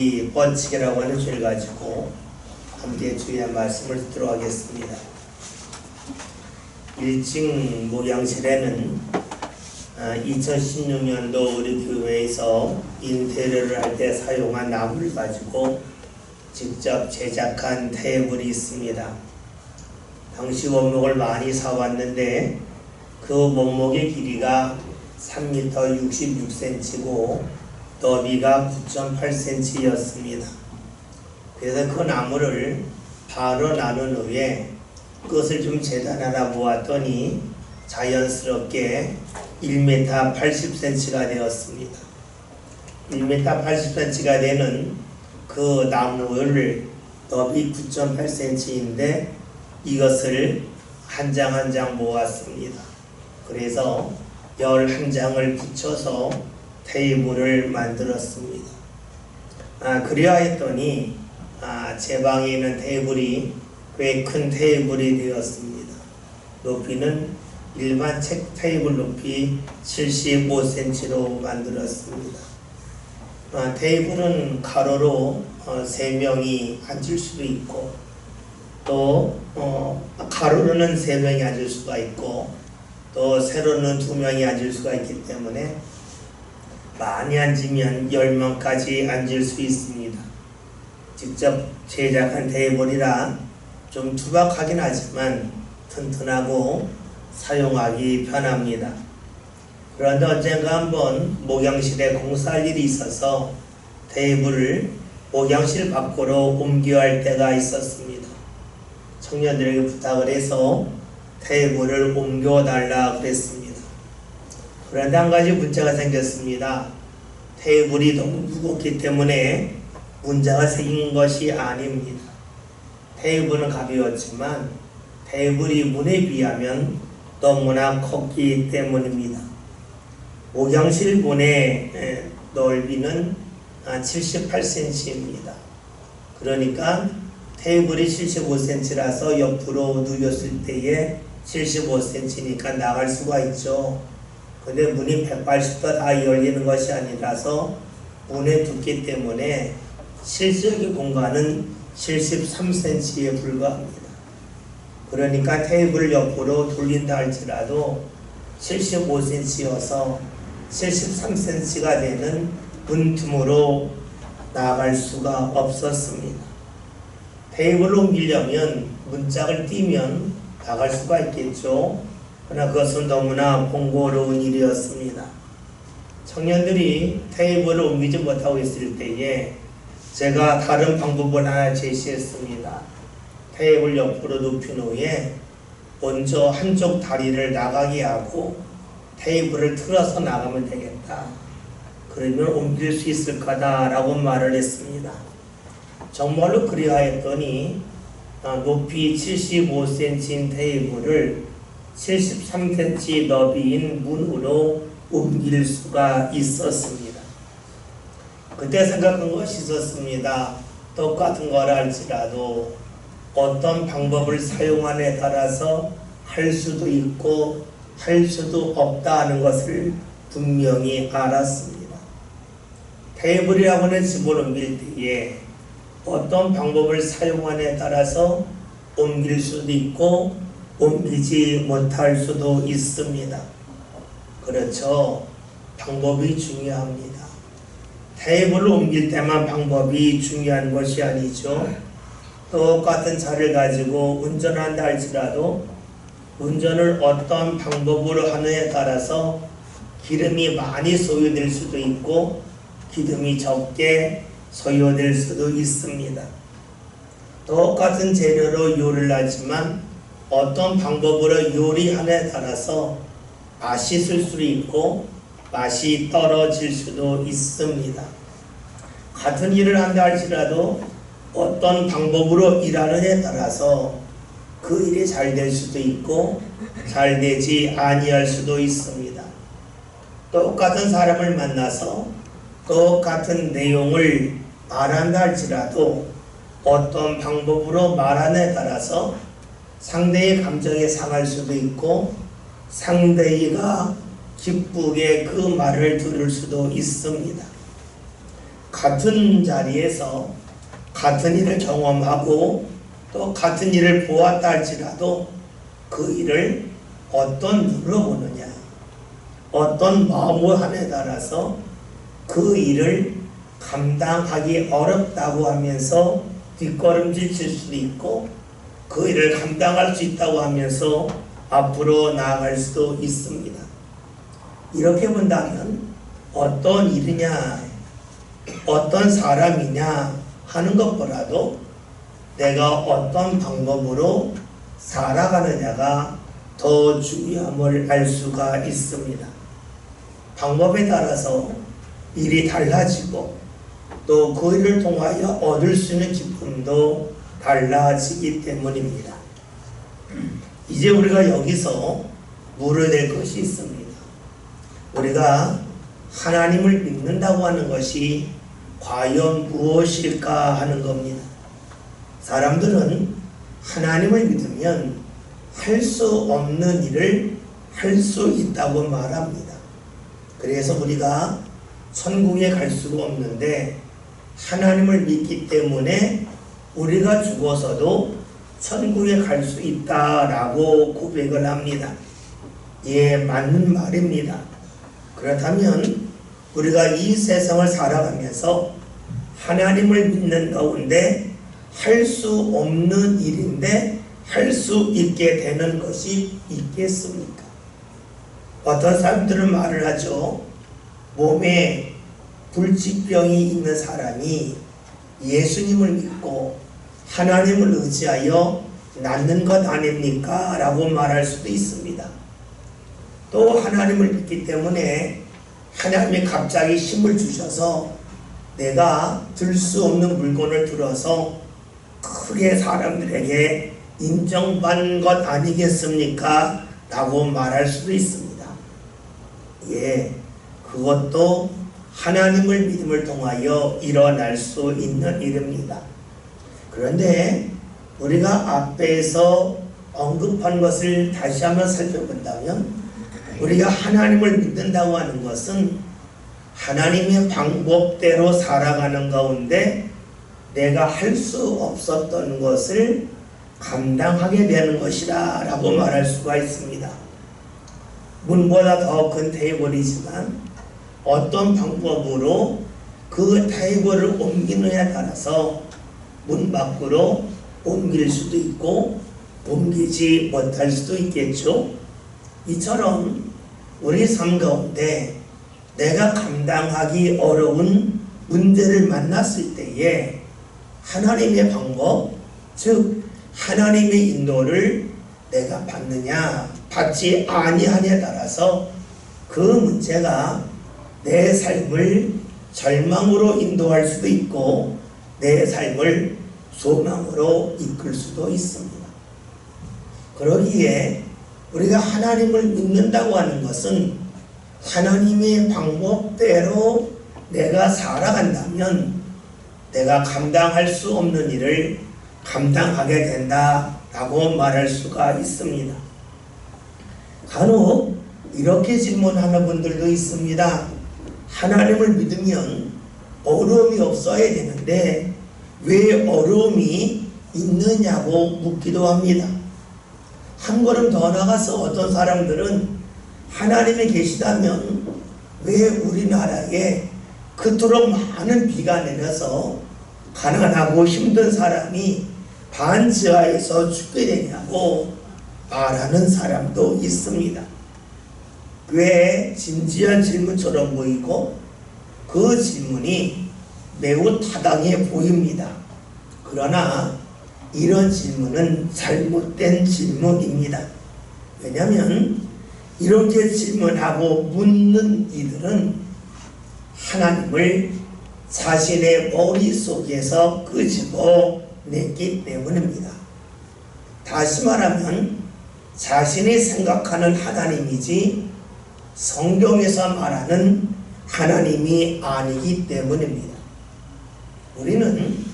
이 번칙이라고 하는 주를 가지고 함께 주의 말씀을 듣도록 하겠습니다. 1층 목양실에는 2016년도 우리 교회에서 인테리어를 할 때 사용한 나무를 가지고 직접 제작한 테이블이 있습니다. 당시 원목을 많이 사왔는데 그 원목의 길이가 3m 66cm고 너비가 9.8cm였습니다. 그래서 그 나무를 반으로 나눈 후에 끝을 좀 재단하라 모았더니 자연스럽게 1m 80cm가 되었습니다. 1m 80cm가 되는 그 나무를 너비 9.8cm인데 이것을 한 장 한 장 모았습니다. 그래서 11장을 붙여서 테이블을 만들었습니다. 그래야 했더니 제 방에 있는 테이블이 꽤 큰 테이블이 되었습니다. 높이는 일반 책 테이블 높이 75cm로 만들었습니다. 테이블은 가로로 3명이 앉을 수도 있고 또 가로로는 3명이 앉을 수가 있고 또 세로는 2명이 앉을 수가 있기 때문에 많이 앉으면 10명까지 앉을 수 있습니다. 직접 제작한 테이블이라 좀 투박하긴 하지만 튼튼하고 사용하기 편합니다. 그런데 언젠가 한번 목양실에 공사할 일이 있어서 테이블을 목양실 밖으로 옮겨야 할 때가 있었습니다. 청년들에게 부탁을 해서 테이블을 옮겨달라 그랬습니다. 그런데 한 가지 문제가 생겼습니다. 테이블이 너무 무겁기 때문에 문제가 생긴 것이 아닙니다. 테이블은 가벼웠지만 테이블이 문에 비하면 너무나 컸기 때문입니다. 목양실 문의 넓이는 78cm입니다. 그러니까 테이블이 75cm라서 옆으로 누웠을 때에 75cm니까 나갈 수가 있죠. 근데 문이 180도 다 열리는 것이 아니라서 문의 두께 때문에 실질적인 공간은 73cm에 불과합니다. 그러니까 테이블을 옆으로 돌린다 할지라도 75cm여서 73cm가 되는 문틈으로 나갈 수가 없었습니다. 테이블을 옮기려면 문짝을 띄면 나갈 수가 있겠죠. 그러나 그것은 너무나 번거로운 일이었습니다. 청년들이 테이블을 옮기지 못하고 있을 때에 제가 다른 방법을 하나 제시했습니다. 테이블 옆으로 눕힌 후에 먼저 한쪽 다리를 나가게 하고 테이블을 틀어서 나가면 되겠다. 그러면 옮길 수 있을 거다라고 말을 했습니다. 정말로 그리하였더니 높이 75cm인 테이블을 73cm 너비인 문으로 옮길 수가 있었습니다. 그때 생각한 것이 있었습니다. 똑같은 거라 할지라도 어떤 방법을 사용하느냐에 따라서 할 수도 있고 할 수도 없다는 것을 분명히 알았습니다. 테이블이라고 하는 집을 옮길 때에 어떤 방법을 사용하느냐에 따라서 옮길 수도 있고 옮기지 못할 수도 있습니다. 그렇죠. 방법이 중요합니다. 테이블을 옮길 때만 방법이 중요한 것이 아니죠. 똑같은 차를 가지고 운전한다 할지라도 운전을 어떤 방법으로 하느냐에 따라서 기름이 많이 소요될 수도 있고 기름이 적게 소요될 수도 있습니다. 똑같은 재료로 요리를 하지만 어떤 방법으로 요리하느냐에 따라서 맛이 있을 수도 있고 맛이 떨어질 수도 있습니다. 같은 일을 한다 할지라도 어떤 방법으로 일하느냐에 따라서 그 일이 잘 될 수도 있고 잘 되지 아니할 수도 있습니다. 똑같은 사람을 만나서 똑같은 내용을 말한다 할지라도 어떤 방법으로 말하느냐에 따라서 상대의 감정에 상할 수도 있고 상대가 기쁘게 그 말을 들을 수도 있습니다. 같은 자리에서 같은 일을 경험하고 또 같은 일을 보았다 할지라도 그 일을 어떤 눈으로 보느냐, 어떤 마음으로 하느냐에 따라서 그 일을 감당하기 어렵다고 하면서 뒷걸음질 칠 수도 있고, 그 일을 감당할 수 있다고 하면서 앞으로 나아갈 수도 있습니다. 이렇게 본다면 어떤 일이냐, 어떤 사람이냐 하는 것보다도 내가 어떤 방법으로 살아가느냐가 더 중요함을 알 수가 있습니다. 방법에 따라서 일이 달라지고 또 그 일을 통하여 얻을 수 있는 기쁨도 달라지기 때문입니다. 이제 우리가 여기서 물어야 될 것이 있습니다. 우리가 하나님을 믿는다고 하는 것이 과연 무엇일까 하는 겁니다. 사람들은 하나님을 믿으면 할 수 없는 일을 할 수 있다고 말합니다. 그래서 우리가 천국에 갈 수가 없는데 하나님을 믿기 때문에 우리가 죽어서도 천국에 갈 수 있다라고 고백을 합니다. 예, 맞는 말입니다. 그렇다면 우리가 이 세상을 살아가면서 하나님을 믿는 가운데 할 수 없는 일인데 할 수 있게 되는 것이 있겠습니까? 어떤 사람들은 말을 하죠. 몸에 불치병이 있는 사람이 예수님을 믿고 하나님을 의지하여 낫는 것 아닙니까? 라고 말할 수도 있습니다. 또 하나님을 믿기 때문에 하나님이 갑자기 힘을 주셔서 내가 들 수 없는 물건을 들어서 크게 사람들에게 인정받는 것 아니겠습니까? 라고 말할 수도 있습니다. 예, 그것도 하나님을 믿음을 통하여 일어날 수 있는 일입니다. 그런데 우리가 앞에서 언급한 것을 다시 한번 살펴본다면 우리가 하나님을 믿는다고 하는 것은 하나님의 방법대로 살아가는 가운데 내가 할 수 없었던 것을 감당하게 되는 것이다 라고 말할 수가 있습니다. 문보다 더 큰 테이블이지만 어떤 방법으로 그 테이블을 옮기느냐에 따라서 문 밖으로 옮길 수도 있고 옮기지 못할 수도 있겠죠. 이처럼 우리 삶 가운데 내가 감당하기 어려운 문제를 만났을 때에 하나님의 방법, 즉 하나님의 인도를 내가 받느냐 받지 아니하냐에 따라서 그 문제가 내 삶을 절망으로 인도할 수도 있고 내 삶을 소망으로 이끌 수도 있습니다. 그러기에 우리가 하나님을 믿는다고 하는 것은 하나님의 방법대로 내가 살아간다면 내가 감당할 수 없는 일을 감당하게 된다라고 말할 수가 있습니다. 간혹 이렇게 질문하는 분들도 있습니다. 하나님을 믿으면 어려움이 없어야 되는데 왜 어려움이 있느냐고 묻기도 합니다. 한 걸음 더 나가서 어떤 사람들은 하나님이 계시다면 왜 우리나라에 그토록 많은 비가 내려서 가난하고 힘든 사람이 반지하에서 죽게 되냐고 말하는 사람도 있습니다. 꽤 진지한 질문처럼 보이고 그 질문이 매우 타당해 보입니다. 그러나 이런 질문은 잘못된 질문입니다. 왜냐하면 이렇게 질문하고 묻는 이들은 하나님을 자신의 머릿속에서 끄집어냈기 때문입니다. 다시 말하면 자신이 생각하는 하나님이지 성경에서 말하는 하나님이 아니기 때문입니다. 우리는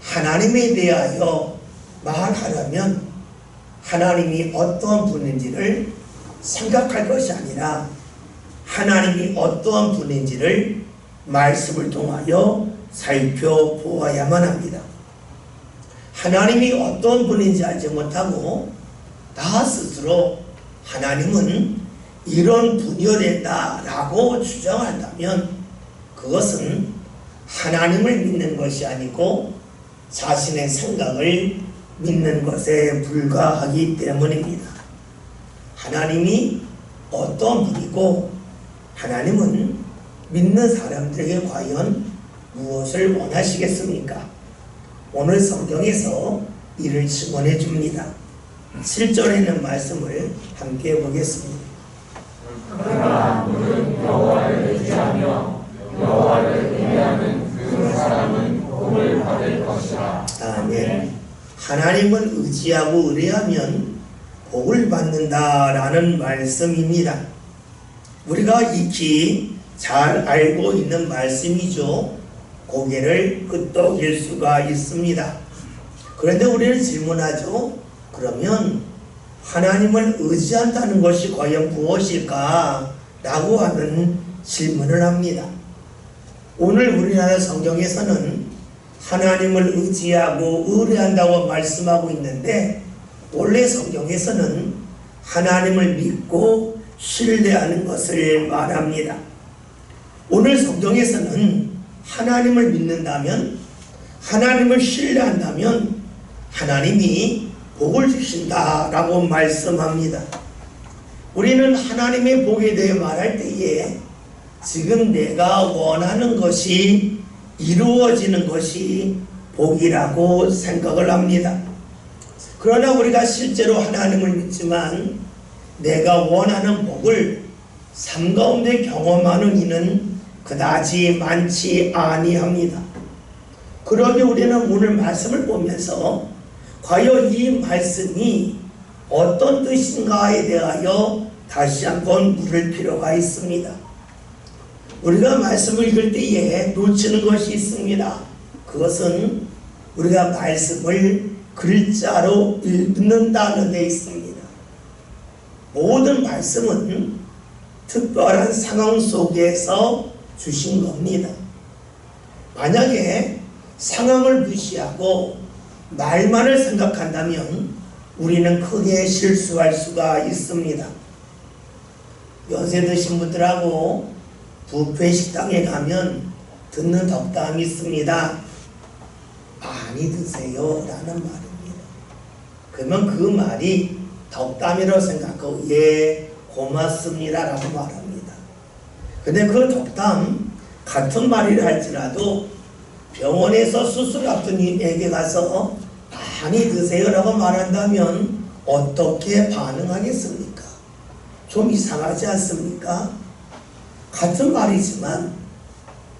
하나님에 대하여 말하려면 하나님이 어떠한 분인지를 생각할 것이 아니라 하나님이 어떠한 분인지를 말씀을 통하여 살펴보아야만 합니다. 하나님이 어떤 분인지 알지 못하고 나 스스로 하나님은 이런 분이어야 된다라고 주장한다면 그것은 하나님을 믿는 것이 아니고 자신의 생각을 믿는 것에 불과하기 때문입니다. 하나님이 어떤 분이고 하나님은 믿는 사람들에게 과연 무엇을 원하시겠습니까? 오늘 성경에서 이를 증언해 줍니다. 7절에 있는 말씀을 함께 보겠습니다. 그러나 너는 여호와를 의지하며 여호와를 의뢰하는 그 사람은 복을 받을 것이라. 아멘. 하나님을 의지하고 의뢰하면 복을 받는다라는 말씀입니다. 우리가 익히 잘 알고 있는 말씀이죠. 고개를 끄덕일 수가 있습니다. 그런데 우리는 질문하죠. 그러면 하나님을 의지한다는 것이 과연 무엇일까? 라고 하는 질문을 합니다. 오늘 우리나라 성경에서는 하나님을 의지하고 의뢰한다고 말씀하고 있는데 원래 성경에서는 하나님을 믿고 신뢰하는 것을 말합니다. 오늘 성경에서는 하나님을 믿는다면, 하나님을 신뢰한다면 하나님이 복을 주신다라고 말씀합니다. 우리는 하나님의 복에 대해 말할 때에 지금 내가 원하는 것이 이루어지는 것이 복이라고 생각을 합니다. 그러나 우리가 실제로 하나님을 믿지만 내가 원하는 복을 삶 가운데 경험하는 이는 그다지 많지 아니합니다. 그러기 우리는 오늘 말씀을 보면서 과연 이 말씀이 어떤 뜻인가에 대하여 다시 한번 물을 필요가 있습니다. 우리가 말씀을 읽을 때에 놓치는 것이 있습니다. 그것은 우리가 말씀을 글자로 읽는다는 데 있습니다. 모든 말씀은 특별한 상황 속에서 주신 겁니다. 만약에 상황을 무시하고 말만을 생각한다면 우리는 크게 실수할 수가 있습니다. 연세 드신 분들하고 뷔페 식당에 가면 듣는 덕담이 있습니다. 많이 드세요 라는 말입니다. 그러면 그 말이 덕담이라고 생각하고 예 고맙습니다 라고 말합니다. 근데 그 덕담 같은 말이라 할지라도 병원에서 수술 앞둔 이에게 가서 많이 드세요 라고 말한다면 어떻게 반응하겠습니까? 좀 이상하지 않습니까? 같은 말이지만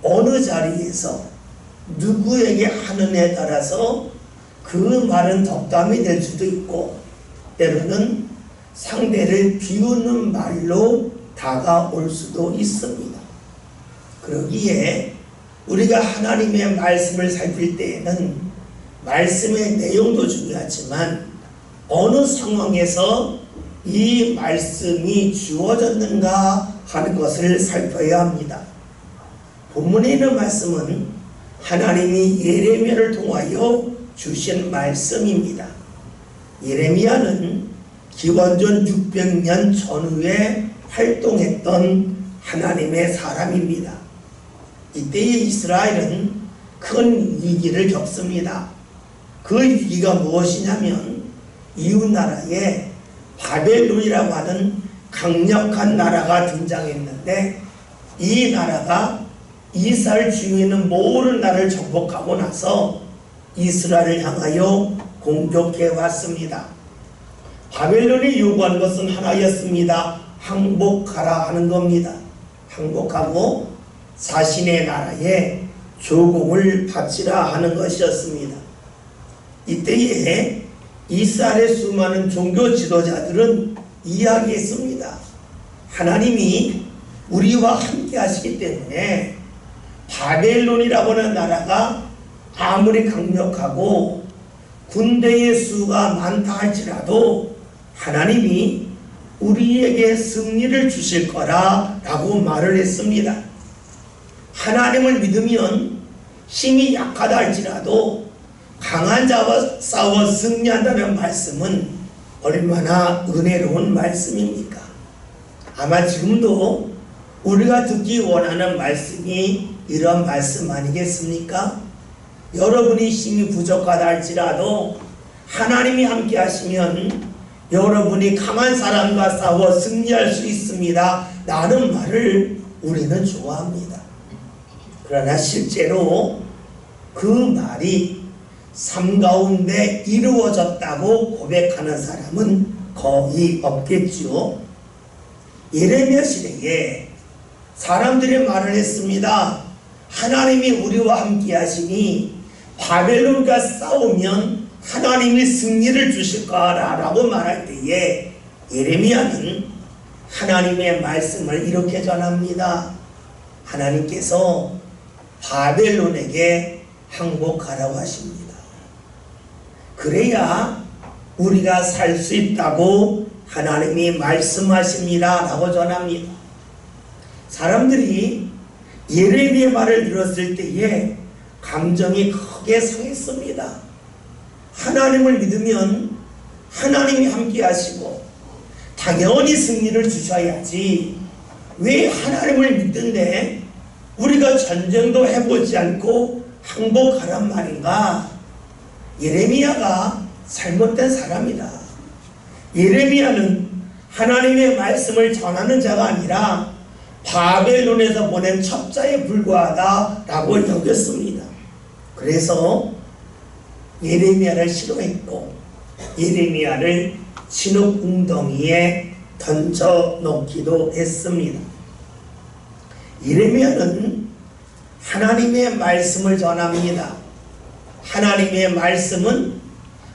어느 자리에서 누구에게 하느냐에 따라서 그 말은 덕담이 될 수도 있고 때로는 상대를 비웃는 말로 다가올 수도 있습니다. 그러기에 우리가 하나님의 말씀을 살필 때에는 말씀의 내용도 중요하지만 어느 상황에서 이 말씀이 주어졌는가 하는 것을 살펴야 합니다. 본문에 있는 말씀은 하나님이 예레미야를 통하여 주신 말씀입니다. 예레미야는 기원전 600년 전후에 활동했던 하나님의 사람입니다. 이때의 이스라엘은 큰 위기를 겪습니다. 그 위기가 무엇이냐면 이웃나라에 바벨론이라고 하는 강력한 나라가 등장했는데 이 나라가 이스라엘 주위에 있는 모든 나라를 정복하고 나서 이스라엘을 향하여 공격해 왔습니다. 바벨론이 요구하는 것은 하나였습니다. 항복하라 하는 겁니다. 항복하고 자신의 나라에 조공을 바치라 하는 것이었습니다. 이때에 이스라엘의 수많은 종교 지도자들은 이야기했습니다. 하나님이 우리와 함께 하시기 때문에 바벨론이라고 하는 나라가 아무리 강력하고 군대의 수가 많다 할지라도 하나님이 우리에게 승리를 주실 거라 라고 말을 했습니다. 하나님을 믿으면 힘이 약하다 할지라도 강한 자와 싸워 승리한다는 말씀은 얼마나 은혜로운 말씀입니까? 아마 지금도 우리가 듣기 원하는 말씀이 이런 말씀 아니겠습니까? 여러분이 힘이 부족하다 할지라도 하나님이 함께 하시면 여러분이 강한 사람과 싸워 승리할 수 있습니다 라는 말을 우리는 좋아합니다. 그러나 실제로 그 말이 삶 가운데 이루어졌다고 고백하는 사람은 거의 없겠죠. 예레미야 시대에 사람들이 말을 했습니다. 하나님이 우리와 함께 하시니 바벨론과 싸우면 하나님이 승리를 주실 거라고 말할 때에 예레미야는 하나님의 말씀을 이렇게 전합니다. 하나님께서 바벨론에게 항복하라고 하십니다. 그래야 우리가 살 수 있다고 하나님이 말씀하십니다 라고 전합니다. 사람들이 예레미야의 말을 들었을 때에 감정이 크게 상했습니다. 하나님을 믿으면 하나님이 함께 하시고 당연히 승리를 주셔야지 왜 하나님을 믿는데 우리가 전쟁도 해보지 않고 항복하란 말인가? 예레미야가 잘못된 사람이다. 예레미야는 하나님의 말씀을 전하는 자가 아니라 바벨론에서 보낸 첩자에 불과하다라고 여겼습니다. 그래서 예레미야를 싫어했고 예레미야를 진흙 웅덩이에 던져놓기도 했습니다. 예레미야는 하나님의 말씀을 전합니다. 하나님의 말씀은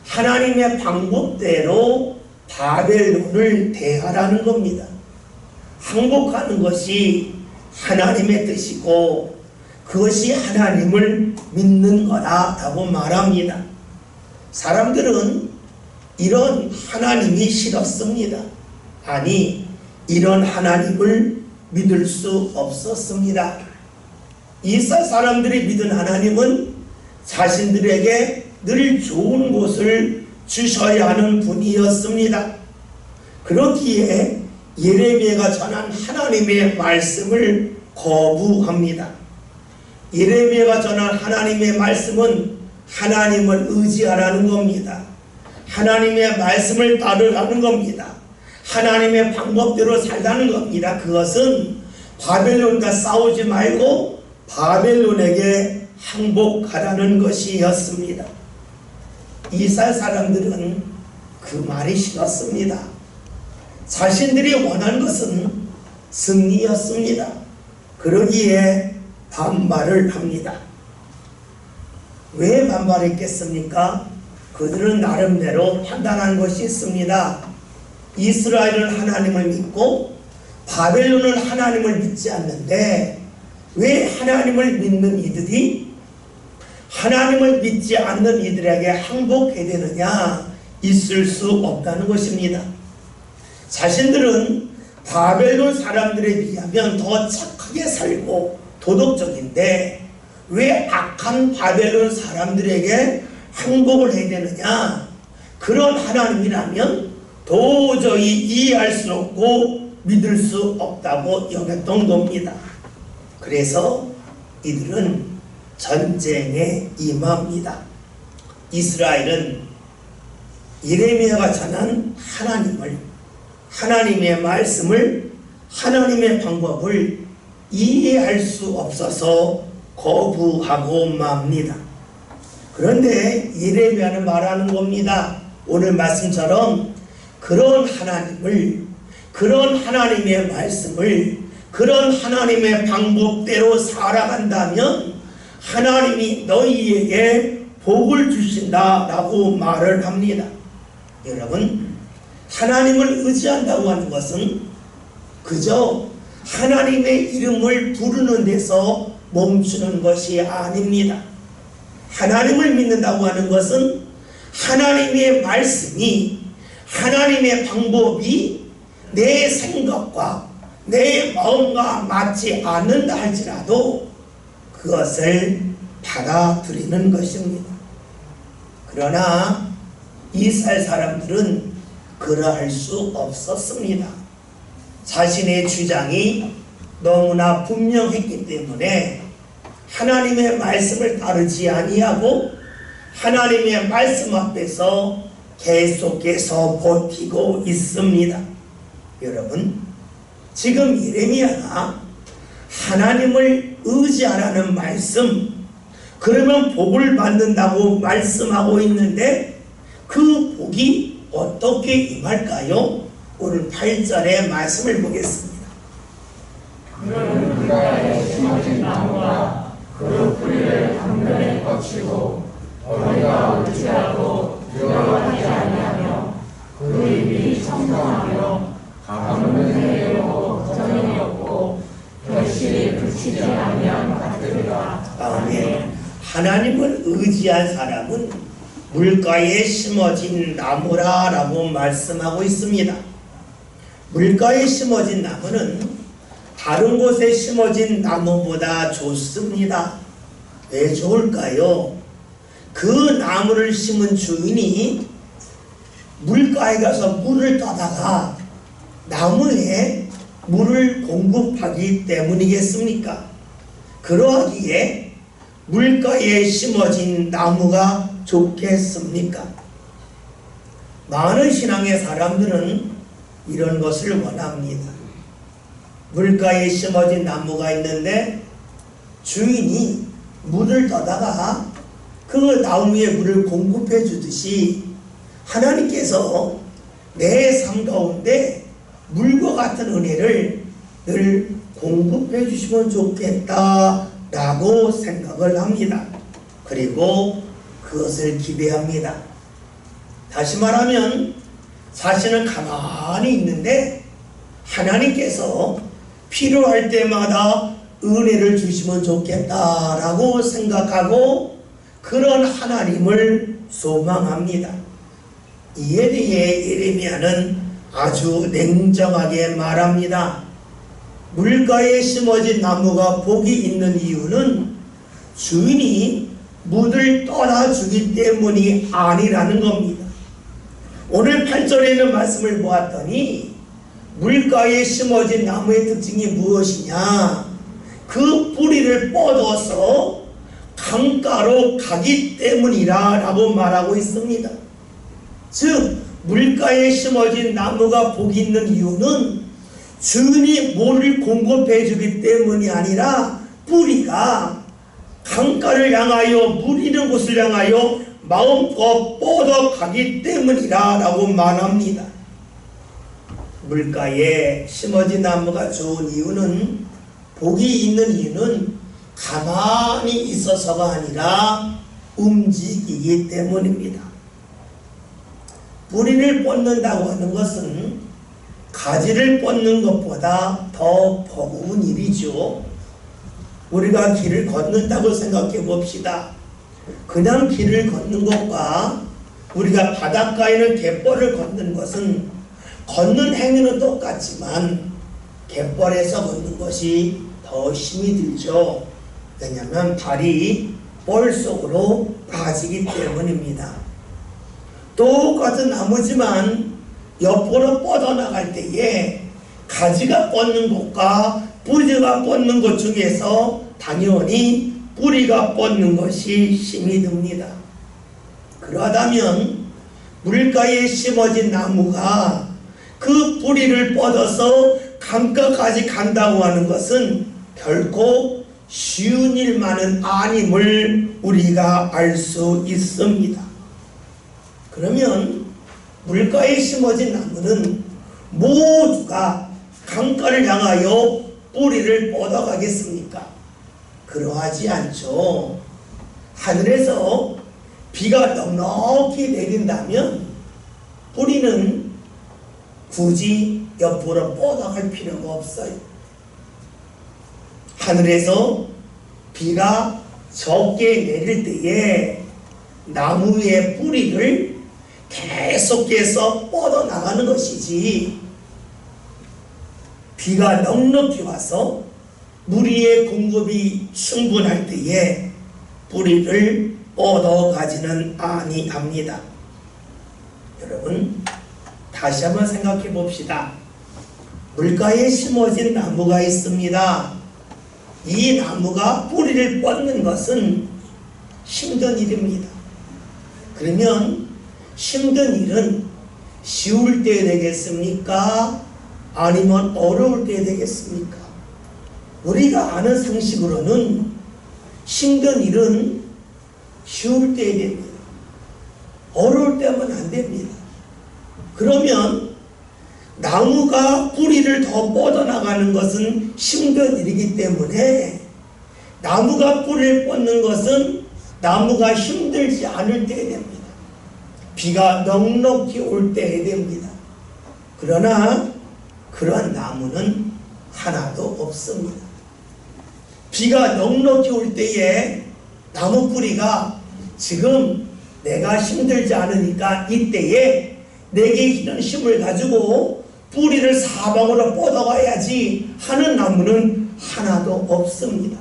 하나님의 방법대로 바벨론을 대하라는 겁니다. 항복하는 것이 하나님의 뜻이고 그것이 하나님을 믿는 거다라고 말합니다. 사람들은 이런 하나님이 싫었습니다. 아니, 이런 하나님을 믿을 수 없었습니다. 이스라엘 사람들이 믿은 하나님은 자신들에게 늘 좋은 곳을 주셔야 하는 분이었습니다. 그렇기에 예레미야가 전한 하나님의 말씀을 거부합니다. 예레미야가 전한 하나님의 말씀은 하나님을 의지하라는 겁니다. 하나님의 말씀을 따르라는 겁니다. 하나님의 방법대로 살라는 겁니다. 그것은 바벨론과 싸우지 말고 바벨론에게 항복하라는 것이었습니다. 이스라엘 사람들은 그 말이 싫었습니다. 자신들이 원하는 것은 승리였습니다. 그러기에 반발을 합니다. 왜 반발했겠습니까? 그들은 나름대로 판단한 것이 있습니다. 이스라엘은 하나님을 믿고 바벨론은 하나님을 믿지 않는데 왜 하나님을 믿는 이들이 하나님을 믿지 않는 이들에게 항복해야 되느냐? 있을 수 없다는 것입니다. 자신들은 바벨론 사람들에 비하면 더 착하게 살고 도덕적인데 왜 악한 바벨론 사람들에게 항복을 해야 되느냐? 그런 하나님이라면 도저히 이해할 수 없고 믿을 수 없다고 여겼던 겁니다. 그래서 이들은 전쟁에 임합니다. 이스라엘은 예레미야가 전한 하나님을, 하나님의 말씀을, 하나님의 방법을 이해할 수 없어서 거부하고 맙니다. 그런데 예레미야는 말하는 겁니다. 오늘 말씀처럼 그런 하나님을, 그런 하나님의 말씀을, 그런 하나님의 방법대로 살아간다면 하나님이 너희에게 복을 주신다라고 말을 합니다. 여러분, 하나님을 의지한다고 하는 것은 그저 하나님의 이름을 부르는 데서 멈추는 것이 아닙니다. 하나님을 믿는다고 하는 것은 하나님의 말씀이, 하나님의 방법이 내 생각과 내 마음과 맞지 않는다 할지라도 그것을 받아들이는 것입니다. 그러나 이스라엘 사람들은 그러할 수 없었습니다. 자신의 주장이 너무나 분명했기 때문에 하나님의 말씀을 따르지 아니하고 하나님의 말씀 앞에서 계속해서 버티고 있습니다. 여러분, 지금 예레미야가 하나님을 의지하라는 말씀, 그러면 복을 받는다고 말씀하고 있는데 그 복이 어떻게 임할까요? 오늘 8절의 말씀을 보겠습니다. 그는 그가에 심어진 나무가 그 뿌리를 강변에 뻗치고 너희가 의지하고 두려워하지 아니하며 그 입이 청정하며 가문은 해이고 정이 없고 결실이 그치지 아니한 같으리라. 아멘. 하나님을 의지한 사람은 물가에 심어진 나무라 라고 말씀하고 있습니다. 물가에 심어진 나무는 다른 곳에 심어진 나무보다 좋습니다. 왜 좋을까요? 그 나무를 심은 주인이 물가에 가서 물을 떠다가 나무에 물을 공급하기 때문이겠습니까? 그러하기에 물가에 심어진 나무가 좋겠습니까? 많은 신앙의 사람들은 이런 것을 원합니다. 물가에 심어진 나무가 있는데 주인이 물을 떠다가 그 나무에 물을 공급해 주듯이 하나님께서 내 삶 가운데 물과 같은 은혜를 늘 공급해 주시면 좋겠다라고 생각을 합니다. 그리고 그것을 기대합니다. 다시 말하면 자신은 가만히 있는데 하나님께서 필요할 때마다 은혜를 주시면 좋겠다라고 생각하고 그런 하나님을 소망합니다. 이에 대해 예레미야는 아주 냉정하게 말합니다. 물가에 심어진 나무가 복이 있는 이유는 주인이 물을 떠나주기 때문이 아니라는 겁니다. 오늘 8절에 있는 말씀을 보았더니 물가에 심어진 나무의 특징이 무엇이냐? 그 뿌리를 뻗어서 강가로 가기 때문이라 라고 말하고 있습니다. 즉 물가에 심어진 나무가 복이 있는 이유는 주인이 물을 공급해 주기 때문이 아니라 뿌리가 강가를 향하여 물 있는 곳을 향하여 마음껏 뻗어가기 때문이라 라고 말합니다. 물가에 심어진 나무가 좋은 이유는, 복이 있는 이유는 가만히 있어서가 아니라 움직이기 때문입니다. 뿌리를 뻗는다고 하는 것은 가지를 뻗는 것보다 더 버거운 일이죠. 우리가 길을 걷는다고 생각해 봅시다. 그냥 길을 걷는 것과 우리가 바닷가에는 갯벌을 걷는 것은 걷는 행위는 똑같지만 갯벌에서 걷는 것이 더 힘이 들죠. 왜냐하면 발이 볼 속으로 빠지기 때문입니다. 똑같은 나무지만 옆으로 뻗어나갈 때에 가지가 뻗는 것과 뿌리가 뻗는 것 중에서 당연히 뿌리가 뻗는 것이 힘이 듭니다. 그러하다면 물가에 심어진 나무가 그 뿌리를 뻗어서 강가까지 간다고 하는 것은 결코 쉬운 일만은 아님을 우리가 알 수 있습니다. 그러면 물가에 심어진 나무는 모두가 강가를 향하여 뿌리를 뻗어가겠습니까? 그러하지 않죠. 하늘에서 비가 넉넉히 내린다면 뿌리는 굳이 옆으로 뻗어갈 필요가 없어요. 하늘에서 비가 적게 내릴 때에 나무의 뿌리를 계속해서 뻗어나가는 것이지, 비가 넉넉히 와서 물 위의 공급이 충분할 때에 뿌리를 뻗어가지는 아니합니다. 여러분, 다시 한번 생각해 봅시다. 물가에 심어진 나무가 있습니다. 이 나무가 뿌리를 뻗는 것은 힘든 일입니다. 그러면 힘든 일은 쉬울 때 되겠습니까? 아니면 어려울 때 되겠습니까? 우리가 아는 상식으로는 힘든 일은 쉬울 때 됩니다. 어려울 때면 안 됩니다. 그러면 나무가 뿌리를 더 뻗어나가는 것은 힘든 일이기 때문에 나무가 뿌리를 뻗는 것은 나무가 힘들지 않을 때 됩니다. 비가 넉넉히 올 때 됩니다. 그러나 그런 나무는 하나도 없습니다. 비가 넉넉히 올 때에 나무 뿌리가 지금 내가 힘들지 않으니까 이때에 내게 있는 힘을 가지고 뿌리를 사방으로 뻗어가야지 하는 나무는 하나도 없습니다.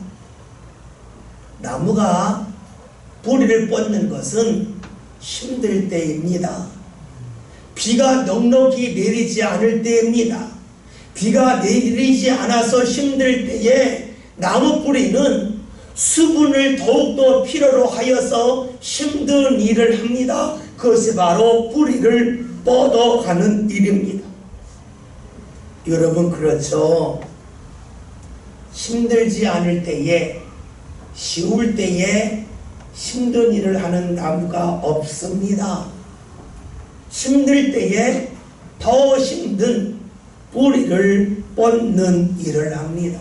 나무가 뿌리를 뻗는 것은 힘들 때입니다. 비가 넉넉히 내리지 않을 때입니다. 비가 내리지 않아서 힘들 때에 나무 뿌리는 수분을 더욱더 필요로 하여서 힘든 일을 합니다. 그것이 바로 뿌리를 뻗어가는 일입니다. 여러분, 그렇죠? 힘들지 않을 때에, 쉬울 때에 힘든 일을 하는 나무가 없습니다. 힘들 때에 더 힘든 뿌리를 뻗는 일을 합니다.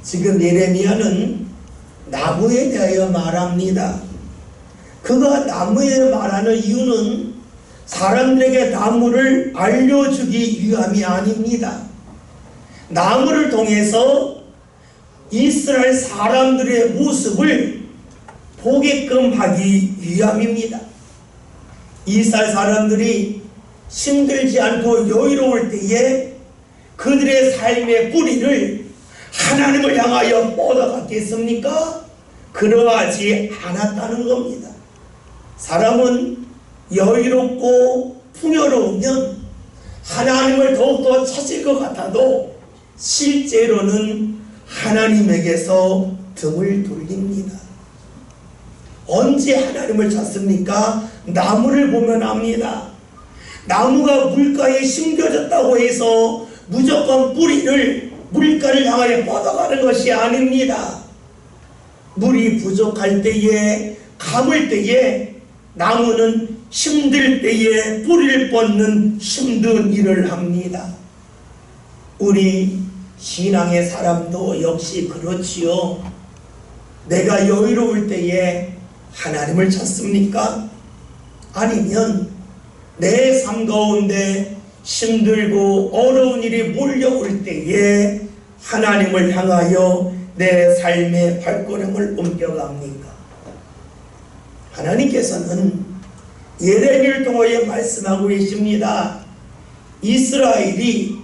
지금 예레미야는 나무에 대하여 말합니다. 그가 나무에 말하는 이유는 사람들에게 나무를 알려주기 위함이 아닙니다. 나무를 통해서 이스라엘 사람들의 모습을 보게끔 하기 위함입니다. 이스라엘 사람들이 힘들지 않고 여유로울 때에 그들의 삶의 뿌리를 하나님을 향하여 뻗어갔겠습니까? 그러하지 않았다는 겁니다. 사람은 여유롭고 풍요로우면 하나님을 더욱더 찾을 것 같아도 실제로는 하나님에게서 등을 돌립니다. 언제 하나님을 찾습니까? 나무를 보면 압니다. 나무가 물가에 심겨졌다고 해서 무조건 뿌리를 물가를 향하여 뻗어가는 것이 아닙니다. 물이 부족할 때에, 가물 때에, 나무는 힘들 때에 뿌리를 뻗는 힘든 일을 합니다. 우리 신앙의 사람도 역시 그렇지요. 내가 여유로울 때에 하나님을 찾습니까? 아니면 내 삶 가운데 힘들고 어려운 일이 몰려올 때에 하나님을 향하여 내 삶의 발걸음을 옮겨갑니까? 하나님께서는 예레미야를 통하여 말씀하고 계십니다. 이스라엘이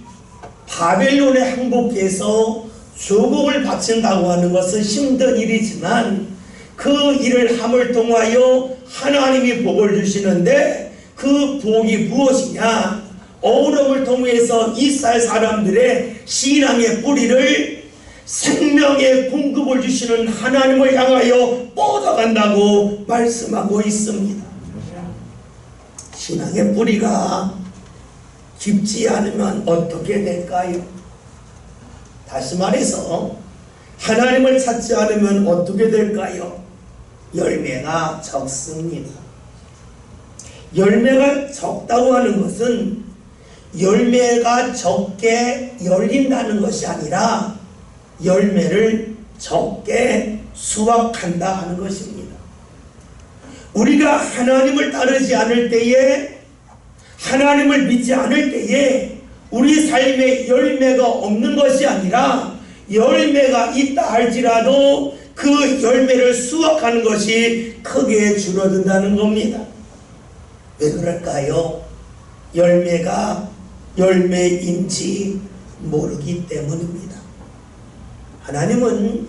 바벨론에 항복해서 조국을 바친다고 하는 것은 힘든 일이지만 그 일을 함을 통하여 하나님이 복을 주시는데 그 복이 무엇이냐? 어려움을 통해서 이스라엘 사람들의 신앙의 뿌리를 생명의 공급을 주시는 하나님을 향하여 뻗어간다고 말씀하고 있습니다. 신앙의 뿌리가 깊지 않으면 어떻게 될까요? 다시 말해서 하나님을 찾지 않으면 어떻게 될까요? 열매가 적습니다. 열매가 적다고 하는 것은 열매가 적게 열린다는 것이 아니라 열매를 적게 수확한다 하는 것입니다. 우리가 하나님을 따르지 않을 때에, 하나님을 믿지 않을 때에 우리 삶에 열매가 없는 것이 아니라 열매가 있다 할지라도 그 열매를 수확하는 것이 크게 줄어든다는 겁니다. 왜 그럴까요? 열매가 열매인지 모르기 때문입니다. 하나님은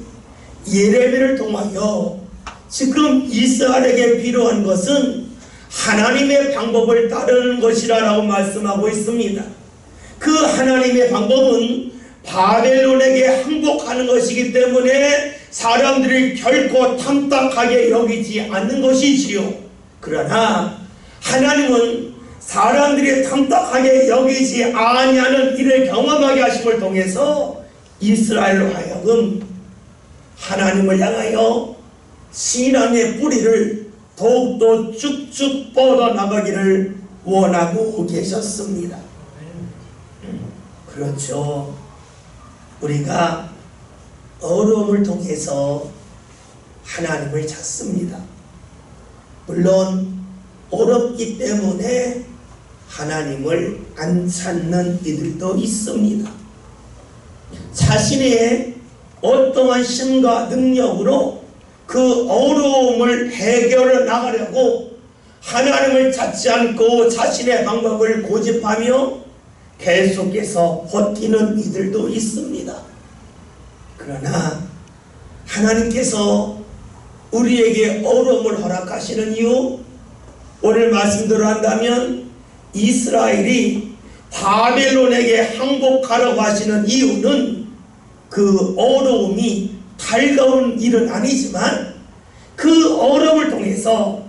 예레미야를 통하여 지금 이스라엘에게 필요한 것은 하나님의 방법을 따르는 것이라고 말씀하고 있습니다. 그 하나님의 방법은 바벨론에게 항복하는 것이기 때문에 사람들이 결코 탐탁하게 여기지 않는 것이지요. 그러나 하나님은 사람들이 탐탁하게 여기지 아니하는 일을 경험하게 하심을 통해서 이스라엘로 하여금 하나님을 향하여 신앙의 뿌리를 더욱더 쭉쭉 뻗어나가기를 원하고 계셨습니다. 그렇죠. 우리가 어려움을 통해서 하나님을 찾습니다. 물론 어렵기 때문에 하나님을 안 찾는 이들도 있습니다. 자신의 어떠한 힘과 능력으로 그 어려움을 해결해 나가려고 하나님을 찾지 않고 자신의 방법을 고집하며 계속해서 버티는 이들도 있습니다. 그러나 하나님께서 우리에게 어려움을 허락하시는 이유, 오늘 말씀대로 한다면 이스라엘이 바벨론에게 항복하라고 하시는 이유는 그 어려움이 달가운 일은 아니지만 그 어려움을 통해서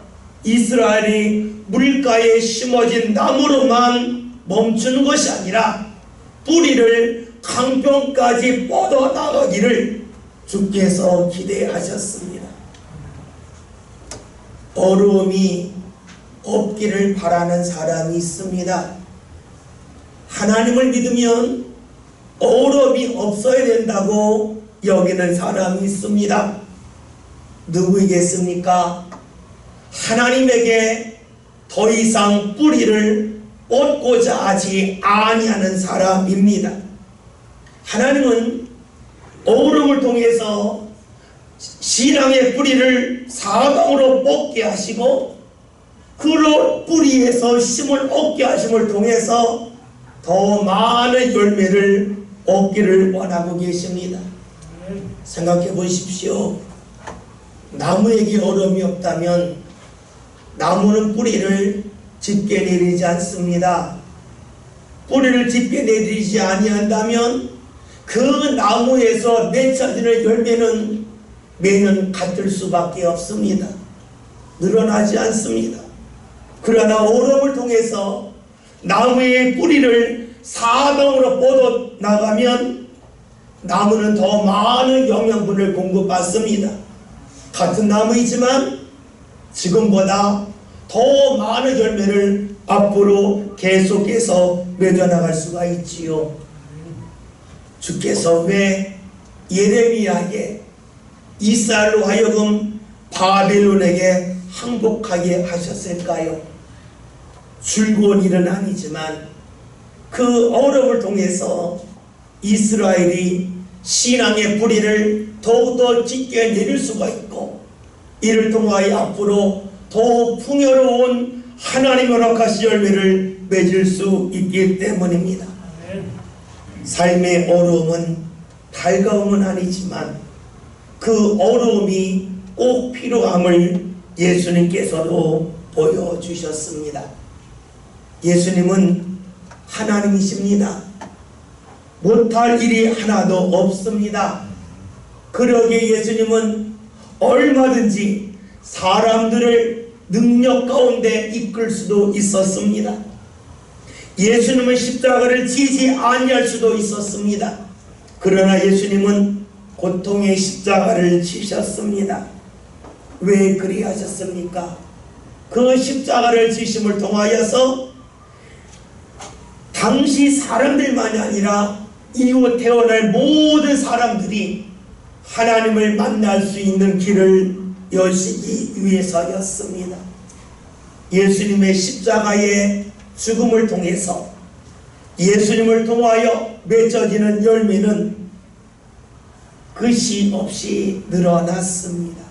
이스라엘이 물가에 심어진 나무로만 멈추는 것이 아니라 뿌리를 강변까지 뻗어나가기를 주께서 기대하셨습니다. 어려움이 없기를 바라는 사람이 있습니다. 하나님을 믿으면 어려움이 없어야 된다고 여기는 사람이 있습니다. 누구이겠습니까? 하나님에게 더 이상 뿌리를 뻗고자 하지 아니하는 사람입니다. 하나님은 어려움을 통해서 신앙의 뿌리를 사방으로 뻗게 하시고 그 뿌리에서 힘을 얻게 하심을 통해서 더 많은 열매를 얻기를 원하고 계십니다. 생각해 보십시오. 나무에게 어려움이 없다면 나무는 뿌리를 짙게 내리지 않습니다. 뿌리를 짙게 내리지 아니한다면 그 나무에서 맺혀지는 열매는 매년 같을 수밖에 없습니다. 늘어나지 않습니다. 그러나 어려움을 통해서 나무의 뿌리를 사방으로 뻗어나가면 나무는 더 많은 영양분을 공급받습니다. 같은 나무이지만 지금보다 더 많은 열매를 앞으로 계속해서 맺어나갈 수가 있지요. 주께서 왜 예레미야에게 이스라엘로 하여금 바벨론에게 항복하게 하셨을까요? 즐거운 일은 아니지만 그 어려움을 통해서 이스라엘이 신앙의 뿌리를 더욱더 짙게 내릴 수가 있고 이를 통하여 앞으로 더 풍요로운 하나님의 허락하신 열매를 맺을 수 있기 때문입니다. 삶의 어려움은 달가움은 아니지만 그 어려움이 꼭 필요함을 예수님께서도 보여주셨습니다. 예수님은 하나님이십니다. 못할 일이 하나도 없습니다. 그러기에 예수님은 얼마든지 사람들을 능력 가운데 이끌 수도 있었습니다. 예수님은 십자가를 지지 아니할 수도 있었습니다. 그러나 예수님은 고통의 십자가를 지셨습니다. 왜 그리하셨습니까? 그 십자가를 지심을 통하여서 당시 사람들만이 아니라 이후 태어날 모든 사람들이 하나님을 만날 수 있는 길을 여시기 위해서였습니다. 예수님의 십자가의 죽음을 통해서 예수님을 통하여 맺어지는 열매는 끝이 없이 늘어났습니다.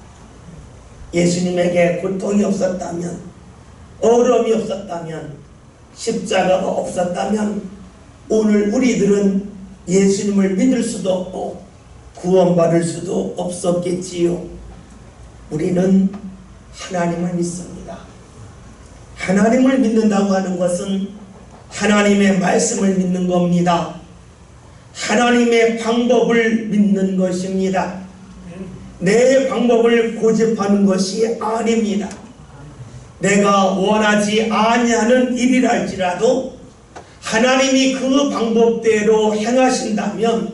예수님에게 고통이 없었다면, 어려움이 없었다면, 십자가가 없었다면 오늘 우리들은 예수님을 믿을 수도 없고 구원받을 수도 없었겠지요. 우리는 하나님을 믿습니다. 하나님을 믿는다고 하는 것은 하나님의 말씀을 믿는 겁니다. 하나님의 방법을 믿는 것입니다. 내 방법을 고집하는 것이 아닙니다. 내가 원하지 아니하는 일이랄지라도 하나님이 그 방법대로 행하신다면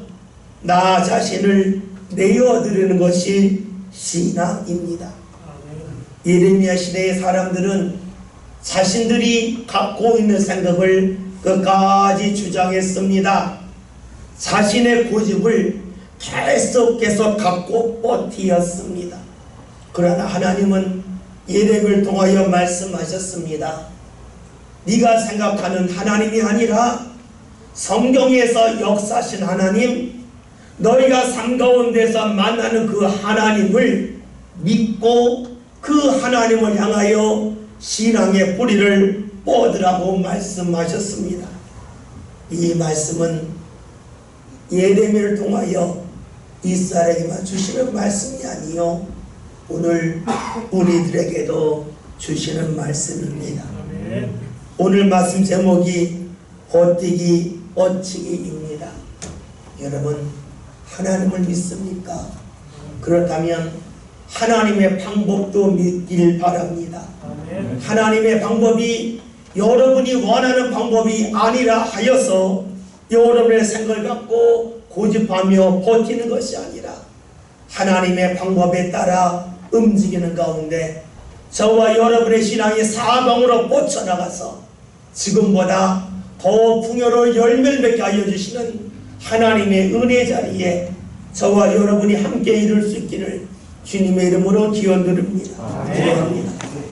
나 자신을 내어드리는 것이 신앙입니다. 예레미야 시대의 사람들은 자신들이 갖고 있는 생각을 끝까지 주장했습니다. 자신의 고집을 계속 갖고 버티었습니다. 그러나 하나님은 예레미야를 통하여 말씀하셨습니다. 네가 생각하는 하나님이 아니라 성경에서 역사하신 하나님, 너희가 삶 가운데서 만나는 그 하나님을 믿고 그 하나님을 향하여 신앙의 뿌리를 뻗으라고 말씀하셨습니다. 이 말씀은 예레미야를 통하여 이스라엘에게만 주시는 말씀이 아니요 오늘 우리들에게도 주시는 말씀입니다. 오늘 말씀 제목이 버티기 뻗치기입니다. 여러분, 하나님을 믿습니까? 그렇다면 하나님의 방법도 믿길 바랍니다. 하나님의 방법이 여러분이 원하는 방법이 아니라 하여서 여러분의 생각을 갖고 고집하며 버티는 것이 아니라 하나님의 방법에 따라 움직이는 가운데 저와 여러분의 신앙이 사방으로 뻗쳐나가서 지금보다 더 풍요로운 열매를 맺게 하여 주시는 하나님의 은혜 자리에 저와 여러분이 함께 이룰 수 있기를 주님의 이름으로 기원드립니다. 기도합니다.